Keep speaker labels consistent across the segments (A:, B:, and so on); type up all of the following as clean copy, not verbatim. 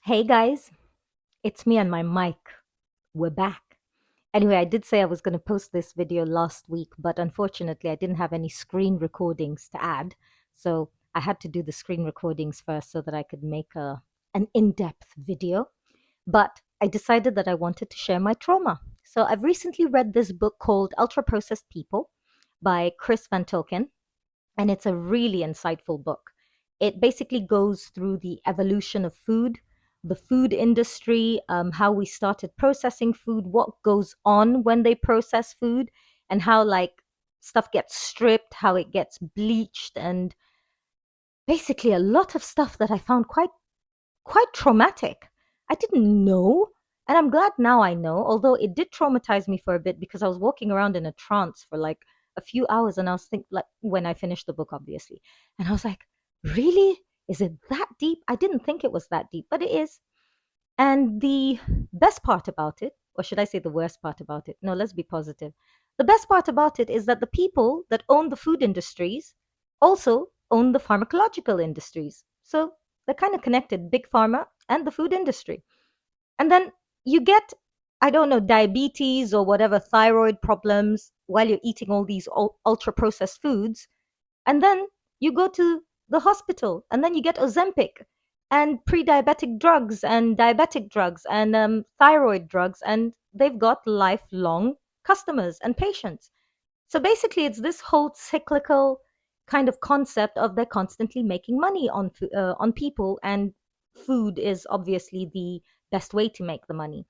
A: Hey guys, it's me and my mic. We're back. Anyway, I did say I was going to post this video last week, but unfortunately, I didn't have any screen recordings to add. So I had to do the screen recordings first so that I could make an in depth video. But I decided that I wanted to share my trauma. So I've recently read this book called Ultra Processed People by Chris Van Tulleken, and it's a really insightful book. It basically goes through the evolution of food, the food industry, how we started processing food, what goes on when they process food, and how like stuff gets stripped, how it gets bleached, and basically a lot of stuff that I found quite traumatic. I didn't know, and I'm glad now I know, although it did traumatize me for a bit because I was walking around in a trance for like a few hours and I was thinking, like, when I finished the book, obviously. And I was like, really? Is it that deep? I didn't think it was that deep, but it is. And the best part about it, or should I say the worst part about it? No, let's be positive. The best part about it is that the people that own the food industries also own the pharmacological industries. So they're kind of connected, big pharma and the food industry. And then you get, I don't know, diabetes or whatever, thyroid problems while you're eating all these ultra processed foods. And then you go to the hospital and then you get Ozempic and pre-diabetic drugs and diabetic drugs and thyroid drugs, and they've got lifelong customers and patients. So basically, it's this whole cyclical kind of concept of they're constantly making money on people, and food is obviously the best way to make the money.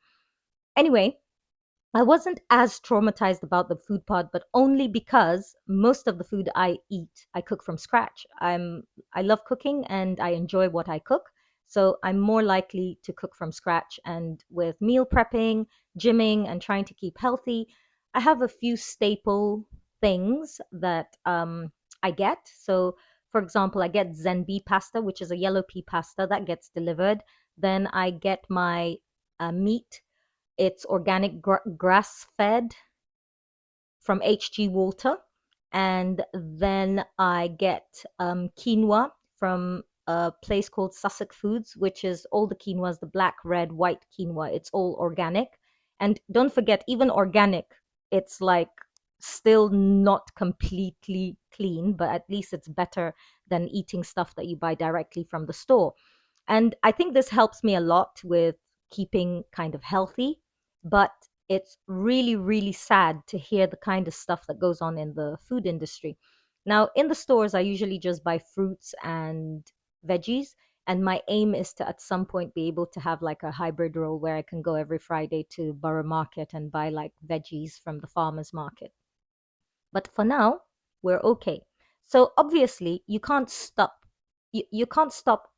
A: Anyway, I wasn't as traumatized about the food part, but only because most of the food I eat, I cook from scratch. I love cooking and I enjoy what I cook. So I'm more likely to cook from scratch. And with meal prepping, gymming, and trying to keep healthy, I have a few staple things that I get. So, for example, I get Zenbi pasta, which is a yellow pea pasta that gets delivered. Then I get my meat. It's organic grass fed from HG Walter. And then I get quinoa from a place called Sussex Foods, which is all the quinoas, the black, red, white quinoa. It's all organic. And don't forget, even organic, it's like still not completely clean, but at least it's better than eating stuff that you buy directly from the store. And I think this helps me a lot with keeping kind of healthy, but it's really, really sad to hear the kind of stuff that goes on in the food industry. Now, in the stores, I usually just buy fruits and veggies. And my aim is to at some point be able to have like a hybrid role where I can go every Friday to Borough Market and buy like veggies from the farmer's market. But for now, we're okay. So obviously, you can't stop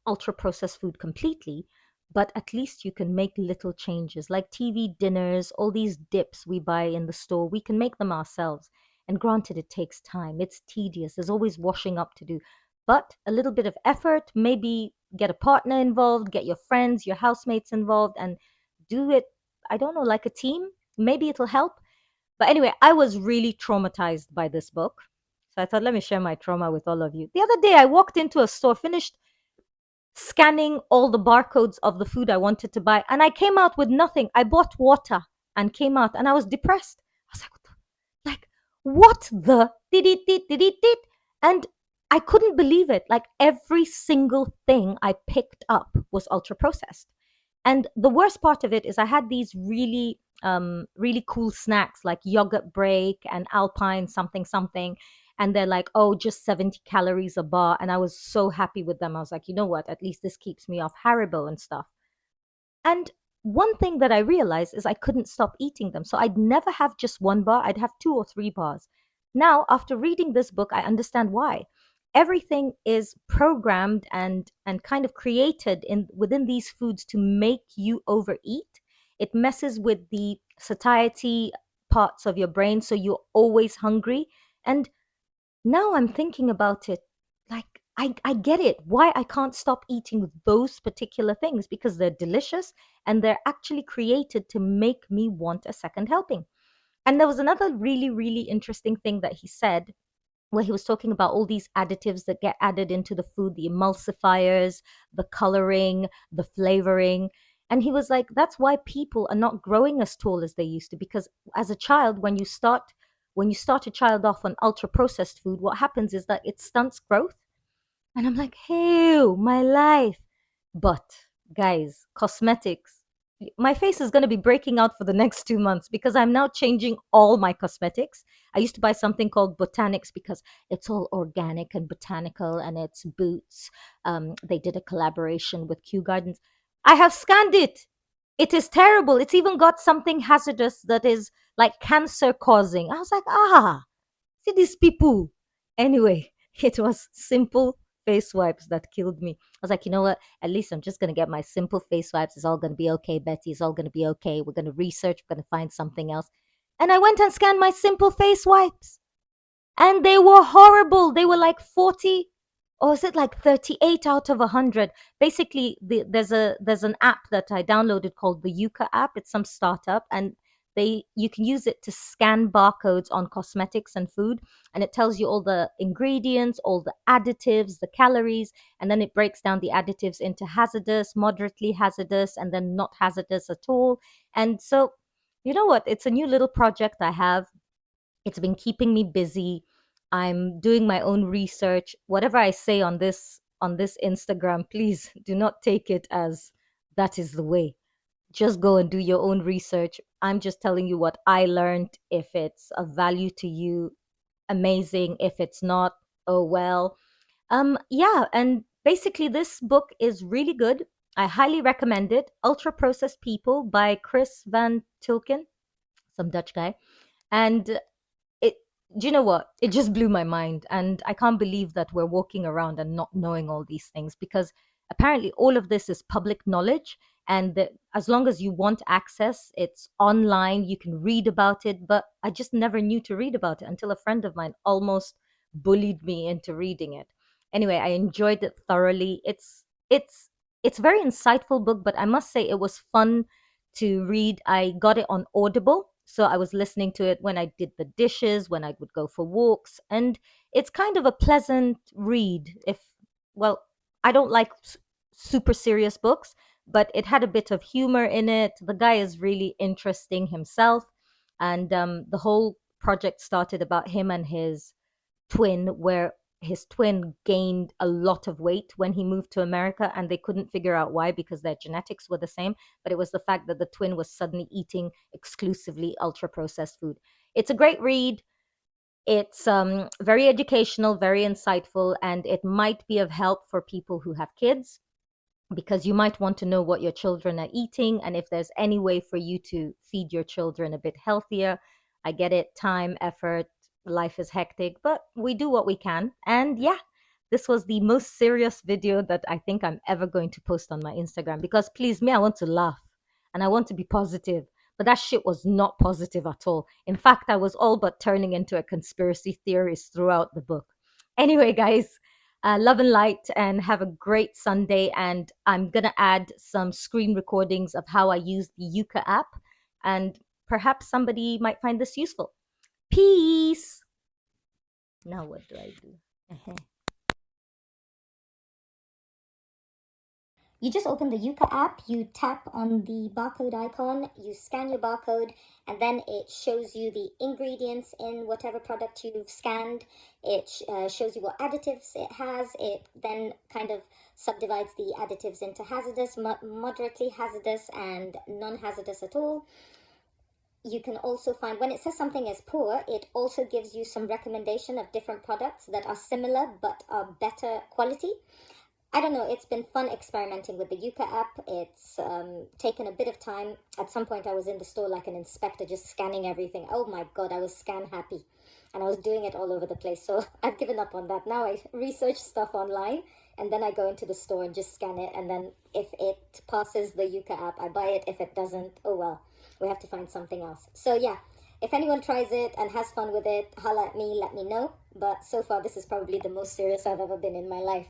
A: ultra processed food completely, but at least you can make little changes like TV dinners, all these dips we buy in the store, we can make them ourselves. And granted, it takes time, it's tedious, there's always washing up to do. But a little bit of effort, maybe get a partner involved, get your friends, your housemates involved, and do it, I don't know, like a team. Maybe it'll help. But anyway, I was really traumatized by this book. So I thought, let me share my trauma with all of you. The other day, I walked into a store, finished scanning all the barcodes of the food I wanted to buy, and I came out with nothing. I bought water and came out, and I was depressed. I was like, what the did it did did it did? And I couldn't believe it. Like every single thing I picked up was ultra processed. And the worst part of it is I had these really cool snacks like yogurt break and Alpine something something. And they're like, oh, just 70 calories a bar. And I was so happy with them. I was like, you know what? At least this keeps me off Haribo and stuff. And one thing that I realized is I couldn't stop eating them. So I'd never have just one bar, I'd have two or three bars. Now, after reading this book, I understand why. Everything is programmed and kind of created in within these foods to make you overeat. It messes with the satiety parts of your brain, so you're always hungry. And now I'm thinking about it, like I get it why I can't stop eating those particular things, because they're delicious and they're actually created to make me want a second helping. And there was another really, really interesting thing that he said. where he was talking about all these additives that get added into the food, the emulsifiers, the coloring, the flavoring. And he was like, that's why people are not growing as tall as they used to. Because as a child, when you start a child off on ultra processed food, what happens is that it stunts growth. And I'm like, hey, my life. But guys, cosmetics, my face is going to be breaking out for the next 2 months because I'm now changing all my cosmetics. I used to buy something called Botanics because it's all organic and botanical and it's Boots. They did a collaboration with Kew Gardens. I have scanned it. It is terrible. It's even got something hazardous that is like cancer causing. I was like, see these people. Anyway, it was simple face wipes that killed me. I was like, you know what? At least I'm just going to get my simple face wipes. It's all going to be okay, Betty. It's all going to be okay. We're going to research. We're going to find something else. And I went and scanned my simple face wipes and they were horrible. They were like 40 or is it like 38 out of 100. Basically, there's an app that I downloaded called the Yuka app. It's some startup and they you can use it to scan barcodes on cosmetics and food and it tells you all the ingredients, all the additives, the calories, and then it breaks down the additives into hazardous, moderately hazardous, and then not hazardous at all. And so, you know what? It's a new little project I have. It's been keeping me busy. I'm doing my own research. Whatever I say on this Instagram, please do not take it as that is the way. Just go and do your own research. I'm just telling you what I learned. If it's of value to you, amazing. If it's not, oh well. Yeah, and basically this book is really good. I highly recommend it. Ultra Processed People by Chris Van Tulleken, some Dutch guy. And it do you know what, it just blew my mind and I can't believe that we're walking around and not knowing all these things because apparently all of this is public knowledge and that as long as you want access it's online, you can read about it, but I just never knew to read about it until a friend of mine almost bullied me into reading it. Anyway, I enjoyed it thoroughly. It's very insightful book, but I must say it was fun to read. I got it on Audible. So I was listening to it when I did the dishes, when I would go for walks. And it's kind of a pleasant read. Well, I don't like super serious books, but it had a bit of humor in it. The guy is really interesting himself. And the whole project started about him and his twin, where his twin gained a lot of weight when he moved to America, and they couldn't figure out why because their genetics were the same. But it was the fact that the twin was suddenly eating exclusively ultra processed food. It's a great read. It's very educational, very insightful, and it might be of help for people who have kids because you might want to know what your children are eating and if there's any way for you to feed your children a bit healthier. I get it, time, effort, life is hectic, but we do what we can. And yeah, this was the most serious video that I think I'm ever going to post on my Instagram because please me, I want to laugh and I want to be positive. But that shit was not positive at all. In fact, I was all but turning into a conspiracy theorist throughout the book. Anyway, guys, love and light and have a great Sunday. And I'm going to add some screen recordings of how I use the Yuka app. And perhaps somebody might find this useful. Peace. Now, what do I do?
B: You just open the Yuka app, you tap on the barcode icon, you scan your barcode, and then it shows you the ingredients in whatever product you've scanned. It shows you what additives it has. It then kind of subdivides the additives into hazardous, moderately hazardous, and non-hazardous at all. You can also find, when it says something is poor, it also gives you some recommendation of different products that are similar but are better quality. I don't know, it's been fun experimenting with the Yuka app. It's taken a bit of time. At some point, I was in the store like an inspector, just scanning everything. Oh my God, I was scan happy. And I was doing it all over the place. So I've given up on that. Now I research stuff online and then I go into the store and just scan it. And then if it passes the Yuka app, I buy it. If it doesn't, oh well, we have to find something else. So yeah, if anyone tries it and has fun with it, holla at me, let me know. But so far, this is probably the most serious I've ever been in my life.